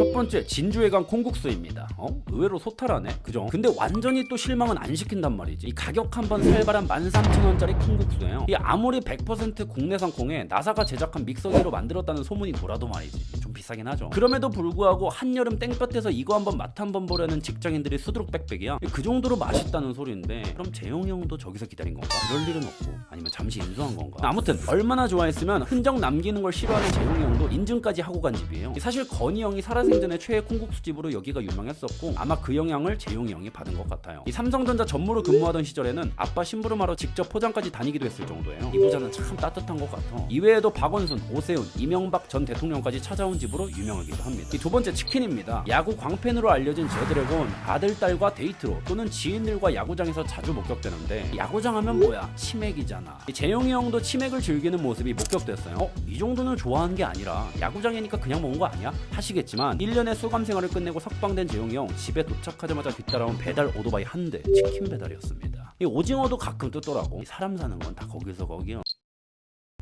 첫 번째 진주회관 콩국수입니다. 의외로 소탈하네, 그죠? 근데 완전히 또 실망은 안 시킨단 말이지. 이 가격 한번 살벌한 13,000원짜리 콩국수예요. 이 아무리 100% 국내산 콩에 나사가 제작한 믹서기로 만들었다는 소문이 돌아도 말이지, 좀 비싸긴 하죠. 그럼에도 불구하고 한여름 땡볕에서 이거 한번 맛 한번 보려는 직장인들이 수두룩 빽빽이야. 그 정도로 맛있다는 소리인데, 그럼 재용이 형도 저기서 기다린 건가? 그럴 일은 없고, 아니면 잠시 인수한 건가? 아무튼 얼마나 좋아했으면 흔적 남기는 걸 싫어하는 재용이 형도 인증까지 하고 간 집이에요. 사실 건희 형이 살아생전에 최애 콩국수집으로 여기가 유명했었고, 아마 그 영향을 재용이 형이 받은 것 같아요. 이 삼성전자 전무로 근무하던 시절에는 아빠 심부름하러 직접 포장까지 다니기도 했을 정도예요. 이 부자는 참 따뜻한 것 같아. 이외에도 박원순, 오세훈, 이명박 전 대통령까지 찾아온 집으로 유명하기도 합니다. 이 두 번째 치킨입니다. 야구 광팬으로 알려진 제드래곤 아들, 딸과 데이트로 또는 지인들과 야구장에서 자주 목격되는데, 야구장 하면 뭐야? 치맥이잖아. 재용이 형도 치맥을 즐기는 모습이 목격됐어요. 이 정도는 좋아하는 게 아니라 야구장이니까 그냥 먹은 거 아니야? 하시겠지만 1년의 수감 생활을 끝내고 석방된 재용이 형, 집에 도착하자마자 뒤따라온 배달 오토바이 한 대, 치킨 배달이었습니다. 이 오징어도 가끔 뜯더라고. 사람 사는 건 다 거기서 거기요.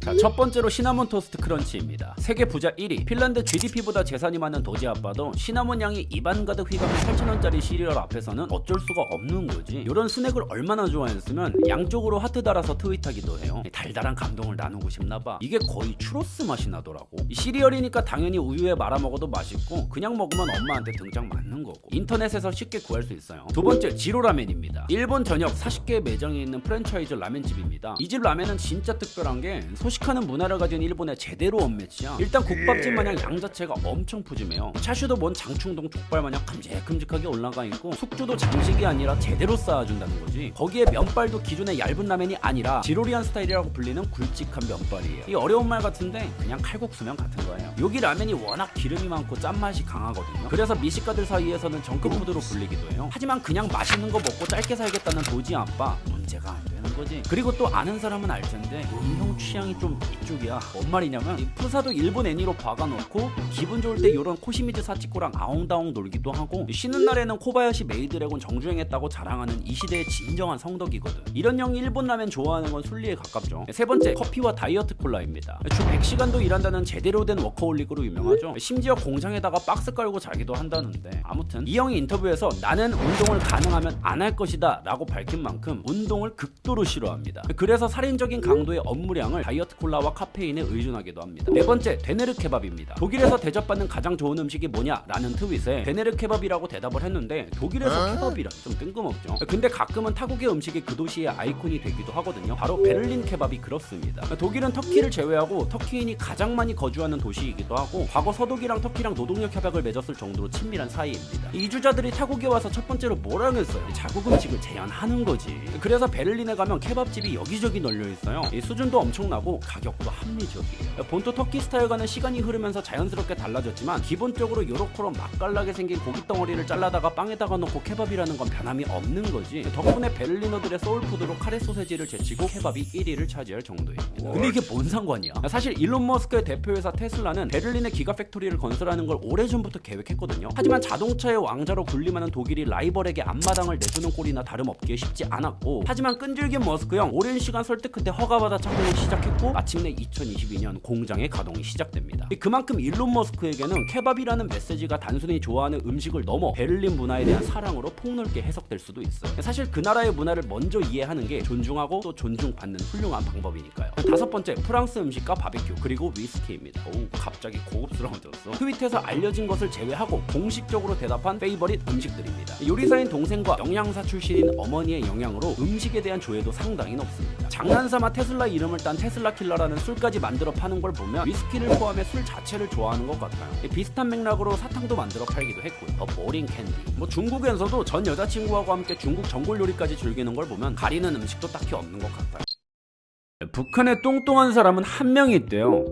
자, 첫 번째로 시나몬 토스트 크런치입니다. 세계 부자 1위, 핀란드 GDP보다 재산이 많은 도지 아빠도 시나몬 향이 입안 가득 휘감는 8,000원짜리 시리얼 앞에서는 어쩔 수가 없는 거지. 이런 스낵을 얼마나 좋아했으면 양쪽으로 하트 달아서 트윗하기도 해요. 달달한 감동을 나누고 싶나봐. 이게 거의 추로스 맛이 나더라고. 시리얼이니까 당연히 우유에 말아 먹어도 맛있고, 그냥 먹으면 엄마한테 등짝 맞는 거고, 인터넷에서 쉽게 구할 수 있어요. 두 번째, 지로라멘입니다. 일본 전역 40개의 매장이 있는 프랜차이즈 라멘집입니다. 이 집 라멘은 진짜 특별한 게 소식하는 문화를 가진 일본의 제대로 원매치야. 일단 국밥집 마냥 양 자체가 엄청 푸짐해요. 차슈도 뭔 장충동 족발 마냥 큼직큼직하게 올라가 있고, 숙주도 장식이 아니라 제대로 쌓아준다는 거지. 거기에 면발도 기존의 얇은 라면이 아니라 지로리안 스타일이라고 불리는 굵직한 면발이에요. 이 어려운 말 같은데 그냥 칼국수면 같은 거예요. 여기 라면이 워낙 기름이 많고 짠맛이 강하거든요. 그래서 미식가들 사이에서는 정급 푸드로 불리기도 해요. 하지만 그냥 맛있는 거 먹고 짧게 살겠다는 도지 아빠, 문제가 안 되는 거지. 그리고 또 아는 사람은 알 텐데 이 형 취향이 좀 이쪽이야. 뭔 말이냐면, 이 프사도 일본 애니로 박아놓고 기분 좋을 때 요런 코시미즈 사치코랑 아웅다웅 놀기도 하고, 쉬는 날에는 코바야시 메이드래곤 정주행했다고 자랑하는 이 시대의 진정한 성덕이거든. 이런 형이 일본 라면 좋아하는 건 순리에 가깝죠. 세 번째, 커피와 다이어트 콜라입니다. 주 100시간도 일한다는 제대로 된 워커홀릭으로 유명하죠. 심지어 공장에다가 박스 깔고 자기도 한다는데, 아무튼 이 형이 인터뷰에서 나는 운동을 가능하면 안 할 것이다 라고 밝힌 만큼 운동을 극도로 싫어합니다. 그래서 살인적인 강도의 업무량을 다이어트 콜라와 카페인에 의존하기도 합니다. 네 번째, 데네르 케밥입니다. 독일에서 대접받는 가장 좋은 음식이 뭐냐? 라는 트윗에 데네르 케밥이라고 대답을 했는데, 독일에서 케밥이라 좀 뜬금없죠. 근데 가끔은 타국의 음식이 그 도시의 아이콘이 되기도 하거든요. 바로 베를린 케밥이 그렇습니다. 독일은 터키를 제외하고 터키인이 가장 많이 거주하는 도시이기도 하고, 과거 서독이랑 터키랑 노동력 협약을 맺었을 정도로 친밀한 사이입니다. 이주자들이 타국에 와서 첫 번째로 뭘 하겠어요? 자국 음식을 제한하는 거지. 그래서 베를린에 가면 케밥집이 여기저기 널려 있어요. 이 수준도 엄청나고 가격도 합리적이에요. 본토 터키 스타일과는 시간이 흐르면서 자연스럽게 달라졌지만, 기본적으로 요렇게로 맛깔나게 생긴 고기 덩어리를 잘라다가 빵에다가 넣고 케밥이라는 건 변함이 없는 거지. 덕분에 베를리너들의 소울푸드로 카레 소세지를 제치고 케밥이 1위를 차지할 정도입니다. 근데 이게 뭔 상관이야? 사실 일론 머스크의 대표회사 테슬라는 베를린에 기가팩토리를 건설하는 걸 오래전부터 계획했거든요. 하지만 자동차의 왕자로 군림하는 독일이 라이벌에게 앞마당을 내주는 꼴이나 다름없기에 쉽지 않았고, 하지만 끈질긴 머스크 형 오랜 시간 설득 끝에 허가받아 착공을 시작했고, 마침내 2022년 공장의 가동이 시작됩니다. 그만큼 일론 머스크에게는 케밥이라는 메시지가 단순히 좋아하는 음식을 넘어 베를린 문화에 대한 사랑으로 폭넓게 해석될 수도 있어요. 사실 그 나라의 문화를 먼저 이해하는 게 존중하고 또 존중받는 훌륭한 방법이니까요. 다섯 번째, 프랑스 음식과 바비큐 그리고 위스키입니다. 오, 갑자기 고급스러워졌어. 트윗에서 알려진 것을 제외하고 공식적으로 대답한 페이버릿 음식들입니다. 요리사인 동생과 영양사 출신인 어머니의 영향으로 음식에 대한 조예도 상당히 높습니다. 장난삼아 테슬라 이름을 딴 테슬라 킬러라는 술까지 만들어 파는 걸 보면 위스키를 포함해 술 자체를 좋아하는 것 같아요. 비슷한 맥락으로 사탕도 만들어 팔기도 했고요. 더 보링 캔디. 중국에서도 전 여자친구하고 함께 중국 전골 요리까지 즐기는 걸 보면 가리는 음식도 딱히 없는 것 같아요. 북한에 뚱뚱한 사람은 한 명이 있대요.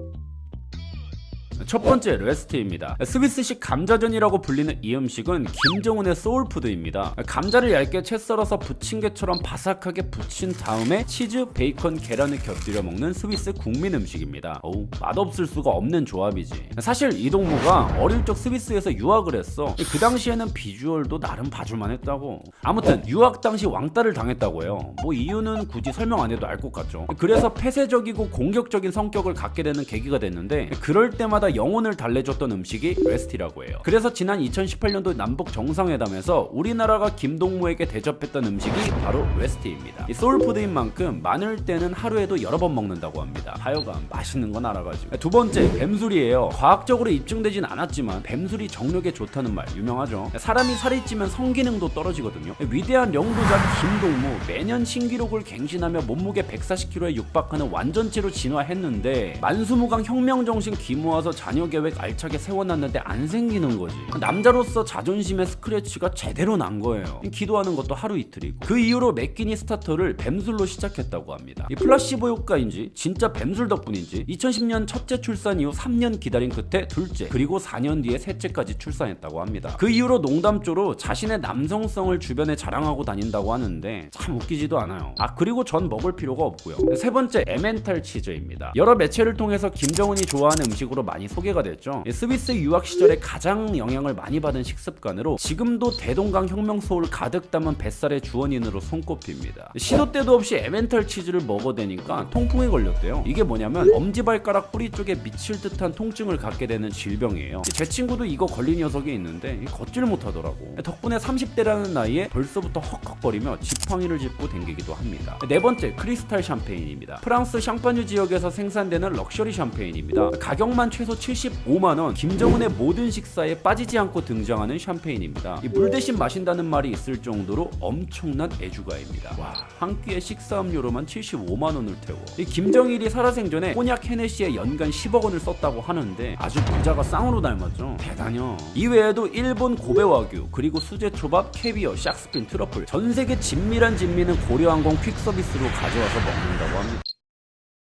첫 번째, 레스트입니다. 스위스식 감자전이라고 불리는 이 음식은 김정은의 소울푸드입니다. 감자를 얇게 채 썰어서 부침개처럼 바삭하게 부친 다음에 치즈, 베이컨, 계란을 곁들여 먹는 스위스 국민 음식입니다. 어우, 맛없을 수가 없는 조합이지. 사실 이 동무가 어릴 적 스위스에서 유학을 했어. 그 당시에는 비주얼도 나름 봐줄만 했다고. 아무튼 유학 당시 왕따를 당했다고 해요. 이유는 굳이 설명 안 해도 알 것 같죠. 그래서 폐쇄적이고 공격적인 성격을 갖게 되는 계기가 됐는데, 그럴 때마다 나라마다 영혼을 달래줬던 음식이 레스티라고 해요. 그래서 지난 2018년도 남북 정상회담에서 우리나라가 김동무에게 대접했던 음식이 바로 레스티입니다. 이 소울푸드인 만큼 많을 때는 하루에도 여러 번 먹는다고 합니다. 하여간 맛있는 건 알아가지고. 두 번째, 뱀술이에요. 과학적으로 입증되진 않았지만 뱀술이 정력에 좋다는 말 유명하죠. 사람이 살이 찌면 성기능도 떨어지거든요. 위대한 영도자 김동무 매년 신기록을 갱신하며 몸무게 140kg에 육박하는 완전체로 진화했는데 만수무강 혁명정신 기모아서 자녀 계획 알차게 세워놨는데 안 생기는 거지. 남자로서 자존심의 스크래치가 제대로 난 거예요. 기도하는 것도 하루 이틀이고. 그 이후로 맥기니 스타터를 뱀술로 시작했다고 합니다. 이 플라시보 효과인지 진짜 뱀술 덕분인지 2010년 첫째 출산 이후 3년 기다린 끝에 둘째, 그리고 4년 뒤에 셋째까지 출산했다고 합니다. 그 이후로 농담조로 자신의 남성성을 주변에 자랑하고 다닌다고 하는데 참 웃기지도 않아요. 그리고 전 먹을 필요가 없고요. 세 번째, 에멘탈 치즈입니다. 여러 매체를 통해서 김정은이 좋아하는 음식으로 많이 소개가 됐죠. 스위스 유학 시절에 가장 영향을 많이 받은 식습관으로 지금도 대동강 혁명 소울 가득 담은 뱃살의 주원인으로 손꼽힙니다. 시도 때도 없이 에멘탈 치즈를 먹어대니까 통풍에 걸렸대요. 이게 뭐냐면 엄지발가락 뿌리 쪽에 미칠 듯한 통증을 갖게 되는 질병이에요. 제 친구도 이거 걸린 녀석이 있는데 걷질 못하더라고. 덕분에 30대라는 나이에 벌써부터 헉헉거리며 지팡이를 짚고 댕기기도 합니다. 네 번째, 크리스탈 샴페인입니다. 프랑스 샹파뉴 지역에서 생산되는 럭셔리 샴페인입니다. 가격만 최소 75만원, 김정은의 모든 식사에 빠지지 않고 등장하는 샴페인입니다. 물 대신 마신다는 말이 있을 정도로 엄청난 애주가입니다. 와, 한 끼의 식사음료로만 75만원을 태워. 김정일이 살아생전에 꼬냑 헤네시에 연간 10억 원을 썼다고 하는데 아주 부자가 쌍으로 닮았죠. 대단요. 이외에도 일본 고베와규, 그리고 수제초밥, 캐비어, 샥스핀, 트러플, 전세계 진미란 진미는 고려항공 퀵서비스로 가져와서 먹는다고 합니다.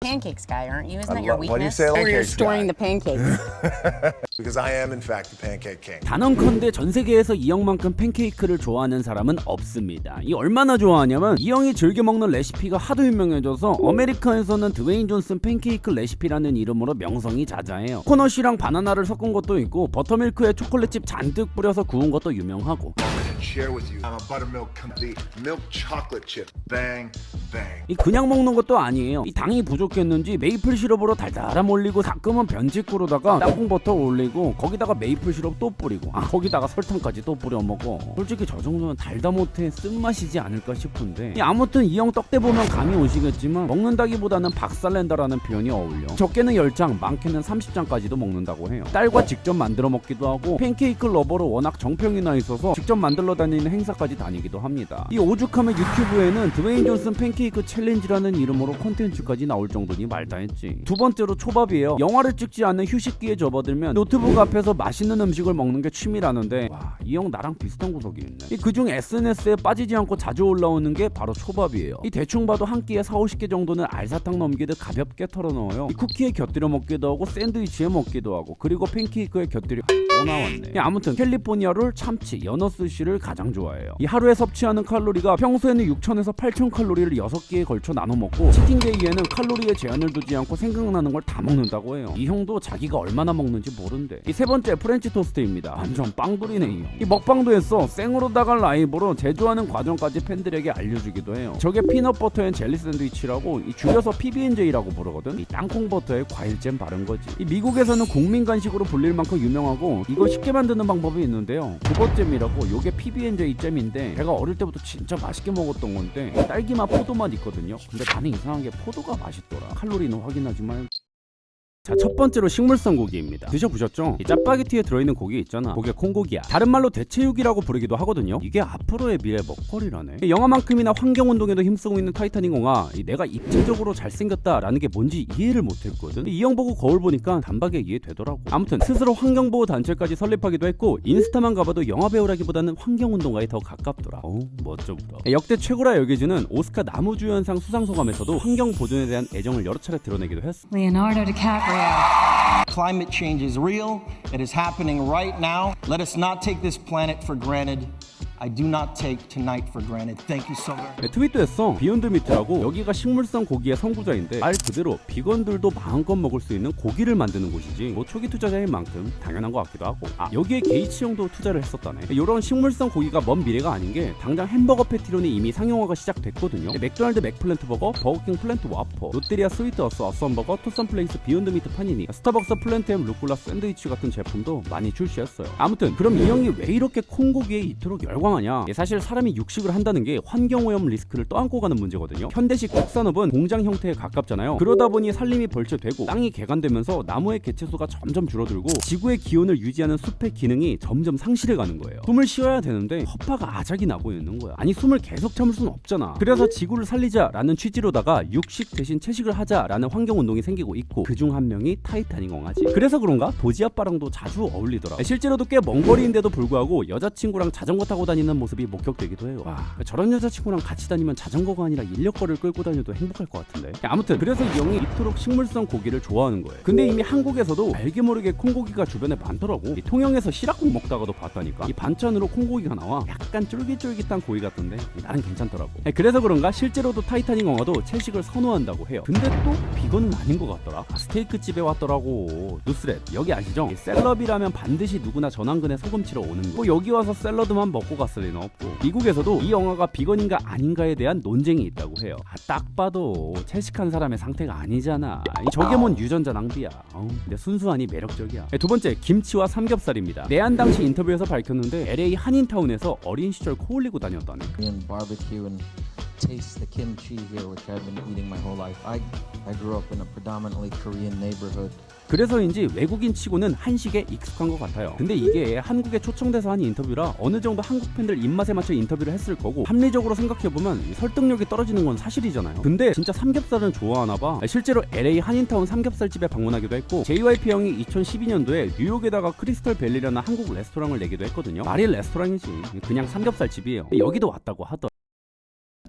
Pancakes guy, aren't you? Isn't that your Why do you weakness? say Or you're pancakes storing guy? the pancakes. Because I am in fact the pancake king. 단언컨대 전 세계에서 이 형만큼 팬케이크를 좋아하는 사람은 없습니다. 이 얼마나 좋아하냐면 이 형이 즐겨 먹는 레시피가 하도 유명해져서 아메리카에서는 드웨인 존슨 팬케이크 레시피라는 이름으로 명성이 자자해요. 코넛이랑 바나나를 섞은 것도 있고 버터밀크에 초콜릿칩 잔뜩 뿌려서 구운 것도 유명하고. Share with you. I'm a buttermilk the milk chocolate chip. Bang, bang. 이 그냥 먹는 것도 아니에요. 이 당이 부족했는지 메이플 시럽으로 달달함 올리고 가끔은 변직구로다가 땅콩버터 올리고 거기다가 메이플 시럽 또 뿌리고 거기다가 설탕까지 또 뿌려 먹어. 솔직히 저 정도면 달다 못해 쓴맛이지 않을까 싶은데 아무튼 이 형 떡대 보면 감이 오시겠지만 먹는다기보다는 박살낸다라는 표현이 어울려. 적게는 10장, 많게는 30장까지도 먹는다고 해요. 딸과 직접 만들어 먹기도 하고 팬케이크 러버로 워낙 정평이 나 있어서 직접 만들러 다니는 행사까지 다니기도 합니다. 이 오죽하면 유튜브에는 드웨인 존슨 팬케이크 챌린지라는 이름으로 콘텐츠까지 나올 정도니 말다 했지. 두 번째로 초밥이에요. 영화를 찍지 않는 휴식기에 접어들면 노트북 앞에서 맛있는 음식을 먹는 게 취미라는데 와, 이 형 나랑 비슷한 구석이 있네. 이 그중 SNS에 빠지지 않고 자주 올라오는 게 바로 초밥이에요. 이 대충 봐도 한 끼에 4-50개 정도는 알사탕 넘기듯 가볍게 털어 넣어요. 이 쿠키에 곁들여 먹기도 하고 샌드위치에 먹기도 하고 그리고 팬케이크에 곁들여 또 나왔네. 아무튼 캘리포니아롤, 참치, 연어 스시를 가장 좋아해요. 이 하루에 섭취하는 칼로리가 평소에는 6,000에서 8,000칼로리를 6끼에 걸쳐 나눠 먹고 치팅데이에는 칼로리에 제한을 두지 않고 생각나는 걸 다 먹는다고 해요. 이 형도 자기가 얼마나 먹는지 모른대. 이 세 번째, 프렌치 토스트입니다. 완전 빵돌이네 이 형. 이 먹방도 했어. 생으로다가 라이브로 제조하는 과정까지 팬들에게 알려주기도 해요. 저게 피넛버터 앤 젤리 샌드위치라고 이 줄여서 PB&J라고 부르거든. 이 땅콩버터에 과일잼 바른 거지. 이 미국에서는 국민 간식으로 불릴 만큼 유명하고 이거 쉽게 만드는 방법이 있는데요. 구버잼이라고 요게 PB&J 잼인데 제가 어릴 때부터 진짜 맛있게 먹었던 건데 딸기맛 포도맛 있거든요. 근데 나는 이상한 게 포도가 맛있더라. 칼로리는 확인하지 말고. 자, 첫 번째로 식물성 고기입니다. 드셔보셨죠? 이 짜파게티에 들어있는 고기 있잖아. 그게 콩고기야. 다른 말로 대체육이라고 부르기도 하거든요. 이게 앞으로의 미래 먹거리라네. 영화만큼이나 환경운동에도 힘쓰고 있는 타이타닉공아 내가 입체적으로 잘생겼다라는 게 뭔지 이해를 못했거든. 이 형 보고 거울 보니까 단박에 이해되더라고. 아무튼 스스로 환경보호 단체까지 설립하기도 했고 인스타만 가봐도 영화배우라기보다는 환경운동가에 더 가깝더라. 멋져 보다. 역대 최고라 여겨지는 오스카 나무주연상 수상소감에서도 환경 보존에 대한 애정을 여러 차례 드러내기도 했어. Leonardo DiCaprio. Climate change is real. It is happening right now. Let us not take this planet for granted I do not take tonight for granted. Thank you so very much. 트윗도 했어. 비욘드 미트라고. 여기가 식물성 고기의 선구자인데 말 그대로 비건들도 마음껏 먹을 수 있는 고기를 만드는 곳이지 뭐 초기 투자자인 만큼 당연한 것 같기도 하고, 여기에 게이츠형도 투자를 했었다네. 이런 식물성 고기가 먼 미래가 아닌 게 당장 햄버거 패티로는 이미 상용화가 시작됐거든요. 맥도날드 맥플랜트 버거, 버거킹 플랜트 와퍼, 롯데리아 스위트 어스 어썸버거, 투썸 플레이스 비욘드 미트 파니니, 스타벅스 플랜트햄 루꼴라 샌드위치 같은 제품도 많이 출시했어요. 아무튼 그럼 이 형이 왜 이렇게 콩고기에 이토록 열광하냐? 사실 사람이 육식을 한다는 게 환경오염 리스크를 떠안고 가는 문제거든요. 현대식 축산업은 공장 형태에 가깝잖아요. 그러다 보니 산림이 벌채되고 땅이 개간되면서 나무의 개체수가 점점 줄어들고 지구의 기온을 유지하는 숲의 기능이 점점 상실해가는 거예요. 숨을 쉬어야 되는데 허파가 아작이 나고 있는 거야. 아니 숨을 계속 참을 수는 없잖아. 그래서 지구를 살리자라는 취지로다가 육식 대신 채식을 하자라는 환경운동이 생기고 있고, 그중 한 명이 타이타닉 엉아지. 그래서 그런가 도지 아빠랑도 자주 어울리더라. 실제로도 꽤 먼 거리인데도 불구하고 여자친구랑 자전거 타고 다니는 모습이 목격되기도 해요. 와, 저런 여자친구랑 같이 다니면 자전거가 아니라 인력거를 끌고 다녀도 행복할 것 같은데. 아무튼 그래서 이 형이 이토록 식물성 고기를 좋아하는 거예요. 근데 이미 한국에서도 알게 모르게 콩고기가 주변에 많더라고. 이 통영에서 시락국 먹다가도 봤다니까. 이 반찬으로 콩고기가 나와. 약간 쫄깃쫄깃한 고기 같던데 나는 괜찮더라고. 그래서 그런가 실제로도 타이타닉 엉아도 채식을 선호한다고 해요. 근데 또 비건은 아닌 것 같더라. 스테이크 집에 왔더라고. 누스렛 여기 아시죠? 셀럽이라면 반드시 누구나 전완근에 소금치러 오는 거. 뭐 여기 와서 샐러드만 먹고 갔을 리는 없고. 미국에서도 이 영화가 비건인가 아닌가에 대한 논쟁이 있다고 해요. 딱 봐도 채식한 사람의 상태가 아니잖아. 저게 뭔 유전자 낭비야. 근데 순수하니 매력적이야. 두 번째, 김치와 삼겹살입니다. 내한 당시 인터뷰에서 밝혔는데 LA 한인타운에서 어린 시절 코 올리고 다녔다네. Korean barbecue and taste the kimchi here, which I've been eating my whole life. I grew up in a predominantly Korean neighborhood. 그래서인지 외국인 치고는 한식에 익숙한 것 같아요. 근데 이게 한국에 초청돼서 한 인터뷰라 어느 정도 한국 팬들 입맛에 맞춰 인터뷰를 했을 거고, 합리적으로 생각해보면 설득력이 떨어지는 건 사실이잖아요. 근데 진짜 삼겹살은 좋아하나 봐. 실제로 LA 한인타운 삼겹살집에 방문하기도 했고, JYP 형이 2012년도에 뉴욕에다가 크리스털 밸리라는 한국 레스토랑을 내기도 했거든요. 말이 레스토랑이지 그냥 삼겹살집이에요. 여기도 왔다고 하더라.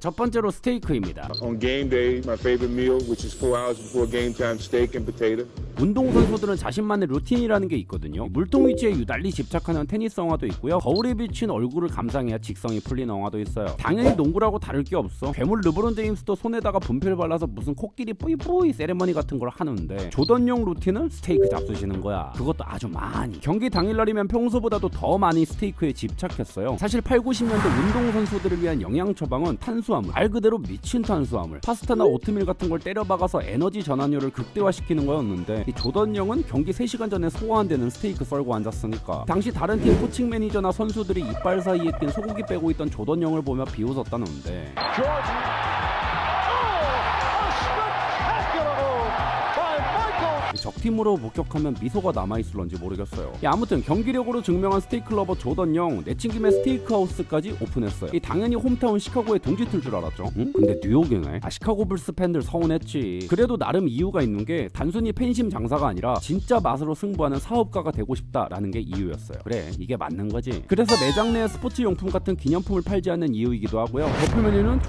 첫 번째로 스테이크입니다. On game day, my favorite meal, which is 4 hours before game time, steak and potato. 운동선수들은 자신만의 루틴이라는 게 있거든요. 물통 위치에 유달리 집착하는 테니스 엉아도 있고요. 거울에 비친 얼굴을 감상해야 직성이 풀린 엉아도 있어요. 당연히 농구라고 다를 게 없어. 괴물 르브론 제임스도 손에다가 분필 발라서 무슨 코끼리 뿌이뿌이 세레머니 같은 걸 하는데, 조던용 루틴은 스테이크 잡수시는 거야. 그것도 아주 많이. 경기 당일날이면 평소보다도 더 많이 스테이크에 집착했어요. 사실 8, 90년대 운동선수들을 위한 영양 처방은 탄수화물, 말 그대로 미친 탄수화물, 파스타나 오트밀 같은 걸 때려박아서 에너지 전환율을 극대화시키는 거였는데, 이 조던영은 경기 3시간 전에 소화한다는 스테이크 썰고 앉았으니까 당시 다른 팀 코칭 매니저나 선수들이 이빨 사이에 낀 소고기 빼고 있던 조던영을 보며 비웃었다는데, 적팀으로 목격하면 미소가 남아있을런지 모르겠어요. 아무튼 경기력으로 증명한 스테이크 러버 조던영, 내친김에 스테이크하우스까지 오픈했어요. 당연히 홈타운 시카고의 동지틀 줄 알았죠. 응? 근데 뉴욕이네. 시카고 불스 팬들 서운했지. 그래도 나름 이유가 있는 게 단순히 팬심 장사가 아니라 진짜 맛으로 승부하는 사업가가 되고 싶다라는 게 이유였어요. 그래, 이게 맞는 거지. 그래서 매장 내에 스포츠 용품 같은 기념품을 팔지 않는 이유이기도 하고요. 대표 메뉴는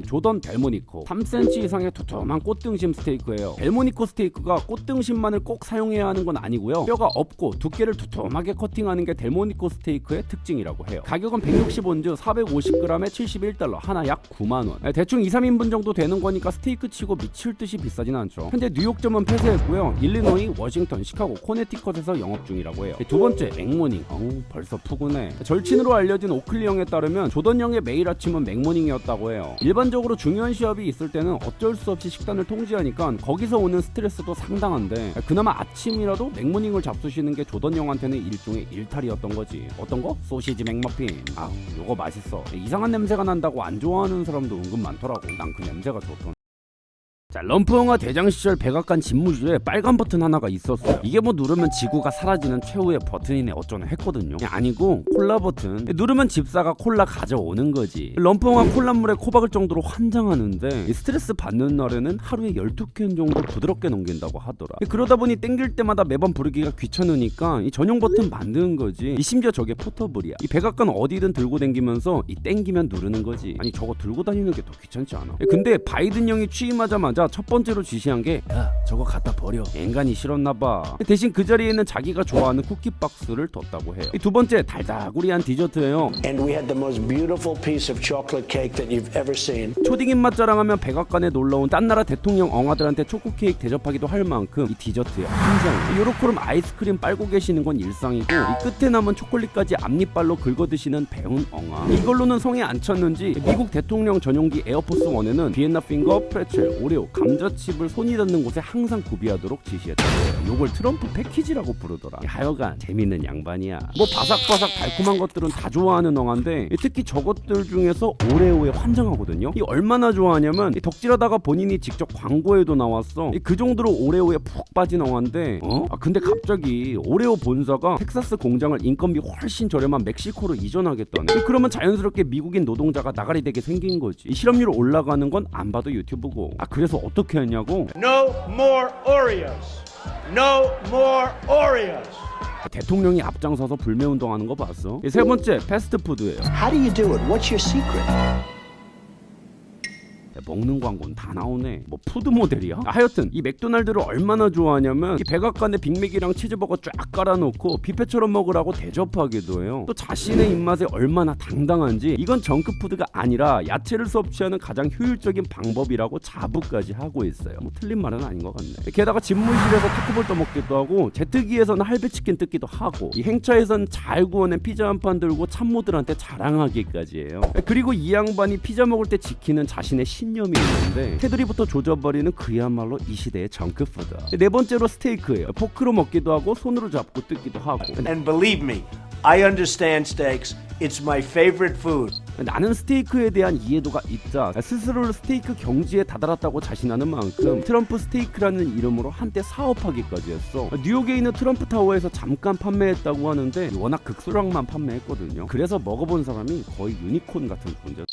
조던 델모니코, 3cm 이상의 두툼한 꽃등심 스테이크예요. 델모니코 스테이크가 꽃등심만을 꼭 사용해야 하는 건 아니고요. 뼈가 없고 두께를 두툼하게 커팅하는 게 델모니코 스테이크의 특징이라고 해요. 가격은 160온즈 450g에 $71, 하나 약 9만원. 대충 2, 3인분 정도 되는 거니까 스테이크 치고 미칠 듯이 비싸진 않죠. 현재 뉴욕점은 폐쇄했고요. 일리노이, 워싱턴, 시카고, 코네티컷에서 영업 중이라고 해요. 두 번째, 맥모닝. 벌써 푸근해. 절친으로 알려진 오클리형에 따르면 조던형의 매일 아침은 맥모닝이었다고 해요. 일반적으로 중요한 시합이 있을 때는 어쩔 수 없이 식단을 통제하니까 거기서 오는 스트레스도 상당한데, 그나마 아침이라도 맥모닝을 잡수시는 게 조던형한테는 일종의 일탈이었던 거지. 어떤 거? 소시지 맥머핀. 요거 맛있어. 이상한 냄새가 난다고 안 좋아하는 사람도 은근 많더라고. 난 그 냄새가 좋던. 자, 럼프 영화 대장 시절 백악관 집무실에 빨간 버튼 하나가 있었어요. 이게 뭐 누르면 지구가 사라지는 최후의 버튼이네 어쩌네 했거든요. 아니고 콜라 버튼. 누르면 집사가 콜라 가져오는 거지. 럼프 영화 콜라물에 코 박을 정도로 환장하는데, 스트레스 받는 날에는 하루에 12캔 정도 부드럽게 넘긴다고 하더라. 그러다 보니 땡길 때마다 매번 부르기가 귀찮으니까 이 전용 버튼 만드는 거지. 심지어 저게 포터블이야. 이 백악관 어디든 들고 댕기면서 이 땡기면 누르는 거지. 아니 저거 들고 다니는 게 더 귀찮지 않아? 근데 바이든 형이 취임하자마자 나오자 첫 번째로 지시한 게 야 저거 갖다 버려. 앵간히 싫었나봐. 대신 그 자리에는 자기가 좋아하는 쿠키 박스를 뒀다고 해요. 두 번째 달다구리한 디저트예요. And we had the most beautiful piece of chocolate cake that you've ever seen. 초딩 입맛 자랑하면 백악관에 놀러온 딴 나라 대통령 엉아들한테 초코 케이크 대접하기도 할 만큼 이 디저트의 한상. 요렇게럼 아이스크림 빨고 계시는 건 일상이고 이 끝에 남은 초콜릿까지 앞니빨로 긁어 드시는 배운 엉아. 이걸로는 성에 안 찼는지 미국 대통령 전용기 에어포스 1에는 비엔나 핑거, 프레첼, 오레오, 감자칩을 손이 닿는 곳에 항상 구비하도록 지시했다고 해요. 요걸 트럼프 패키지라고 부르더라. 하여간 재밌는 양반이야. 뭐 바삭바삭 달콤한 것들은 다 좋아하는 엉아인데 특히 저것들 중에서 오레오에 환장하거든요. 이 얼마나 좋아하냐면 덕질하다가 본인이 직접 광고에도 나왔어. 그 정도로 오레오에 푹 빠진 엉아인데 근데 갑자기 오레오 본사가 텍사스 공장을 인건비 훨씬 저렴한 멕시코로 이전하겠다네. 그러면 자연스럽게 미국인 노동자가 나가리 되게 생긴 거지. 이 실업률 올라가는 건 안 봐도 유튜브고. 그래서 어떻게 했냐고? No more Oreos. No more Oreos. 대통령이 앞장서서 불매운동하는 거 봤어? 세 번째 패스트푸드예요. How do you do it? What's your secret? 먹는 광고는 다 나오네. 뭐 푸드 모델이야? 하여튼 이 맥도날드를 얼마나 좋아하냐면 이 백악관에 빅맥이랑 치즈버거 쫙 깔아놓고 뷔페처럼 먹으라고 대접하기도 해요. 또 자신의 입맛에 얼마나 당당한지 이건 정크푸드가 아니라 야채를 섭취하는 가장 효율적인 방법이라고 자부까지 하고 있어요. 뭐 틀린 말은 아닌 것 같네. 게다가 집무실에서 타코볼 떠먹기도 하고 제트기에서는 할배치킨 뜯기도 하고 이 행차에선 잘 구워낸 피자 한 판 들고 참모들한테 자랑하기까지 해요. 그리고 이 양반이 피자 먹을 때 지키는 자신의 신념이 있는데 테두리부터 조져버리는 그야말로 이 시대의 정크푸드. 네 번째로 스테이크예요. 포크로 먹기도 하고 손으로 잡고 뜯기도 하고. And believe me, I understand steaks. It's my favorite food. 나는 스테이크에 대한 이해도가 있다. 스스로를 스테이크 경지에 다다랐다고 자신하는 만큼 트럼프 스테이크라는 이름으로 한때 사업하기까지 했어. 뉴욕에 있는 트럼프 타워에서 잠깐 판매했다고 하는데 워낙 극소량만 판매했거든요. 그래서 먹어본 사람이 거의 유니콘 같은 존재.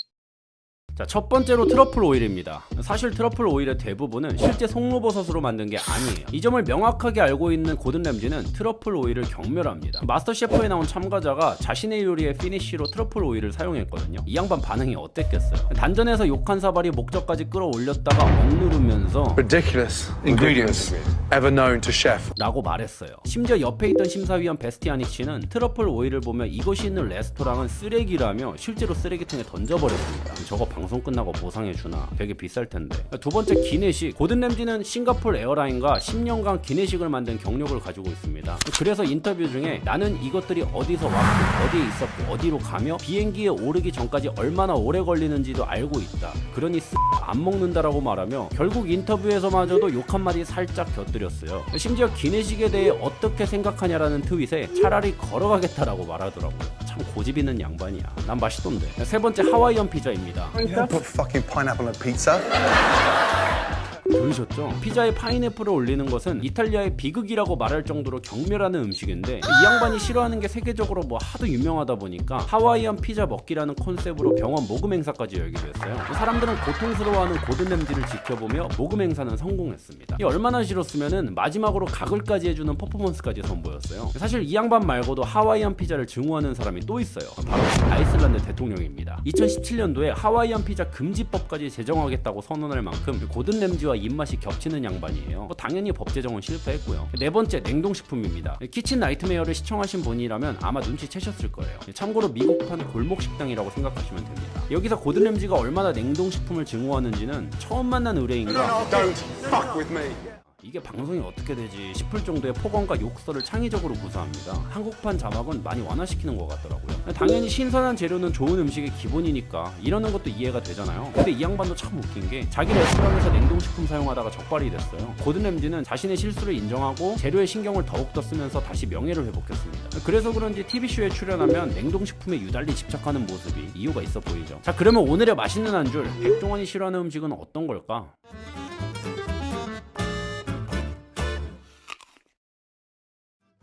자, 첫 번째로 트러플 오일입니다. 사실 트러플 오일의 대부분은 실제 송로버섯으로 만든 게 아니에요. 이 점을 명확하게 알고 있는 고든 램지는 트러플 오일을 경멸합니다. 마스터 셰프에 나온 참가자가 자신의 요리의 피니쉬로 트러플 오일을 사용했거든요. 이 양반 반응이 어땠겠어요? 단전에서 욕한 사발이 목적까지 끌어올렸다가 억누르면서 Ridiculous ingredients ever known to chef. 라고 말했어요. 심지어 옆에 있던 심사위원 베스티아니치는 트러플 오일을 보며 이것이 있는 레스토랑은 쓰레기라며 실제로 쓰레기통에 던져버렸습니다. 저거 방송 끝나고 보상해주나? 되게 비쌀 텐데. 두 번째 기내식. 고든 램지는 싱가포르 에어라인과 10년간 기내식을 만든 경력을 가지고 있습니다. 그래서 인터뷰 중에 나는 이것들이 어디서 왔고 어디에 있었고 어디로 가며 비행기에 오르기 전까지 얼마나 오래 걸리는지도 알고 있다. 그러니 안 먹는다라고 말하며 결국 인터뷰에서마저도 욕 한마디 살짝 곁들였어요. 심지어 기내식에 대해 어떻게 생각하냐라는 트윗에 차라리 걸어가겠다라고 말하더라고요. 참 고집 있는 양반이야. 난 맛있던데. 세 번째 하와이안 피자입니다. Put fucking pineapple on pizza. 들으셨죠? 피자에 파인애플을 올리는 것은 이탈리아의 비극이라고 말할 정도로 경멸하는 음식인데 이 양반이 싫어하는 게 세계적으로 뭐 하도 유명하다 보니까 하와이안 피자 먹기라는 컨셉으로 병원 모금 행사까지 열기도 했어요. 사람들은 고통스러워하는 고든 램지를 지켜보며 모금 행사는 성공했습니다. 이 얼마나 싫었으면은 마지막으로 가글까지 해주는 퍼포먼스까지 선보였어요. 사실 이 양반 말고도 하와이안 피자를 증오하는 사람이 또 있어요. 바로 아이슬란드 대통령입니다. 2017년도에 하와이안 피자 금지법까지 제정하겠다고 선언할 만큼 고든 램지와 입맛이 겹치는 양반이에요. 뭐 당연히 법 제정은 실패했고요. 네 번째 냉동식품입니다. 키친 나이트메어를 시청하신 분이라면 아마 눈치채셨을 거예요. 참고로 미국판 골목 식당이라고 생각하시면 됩니다. 여기서 고든 램지가 얼마나 냉동식품을 증오하는지는 처음 만난 의뢰인과 Don't fuck with me. 이게 방송이 어떻게 되지 싶을 정도의 폭언과 욕설을 창의적으로 구사합니다. 한국판 자막은 많이 완화시키는 것 같더라고요. 당연히 신선한 재료는 좋은 음식의 기본이니까 이러는 것도 이해가 되잖아요. 근데 이 양반도 참 웃긴 게 자기 레스토랑에서 냉동식품 사용하다가 적발이 됐어요. 고든 램지는 자신의 실수를 인정하고 재료에 신경을 더욱더 쓰면서 다시 명예를 회복했습니다. 그래서 그런지 TV쇼에 출연하면 냉동식품에 유달리 집착하는 모습이 이유가 있어 보이죠. 자, 그러면 오늘의 맛있는 한 줄, 백종원이 싫어하는 음식은 어떤 걸까?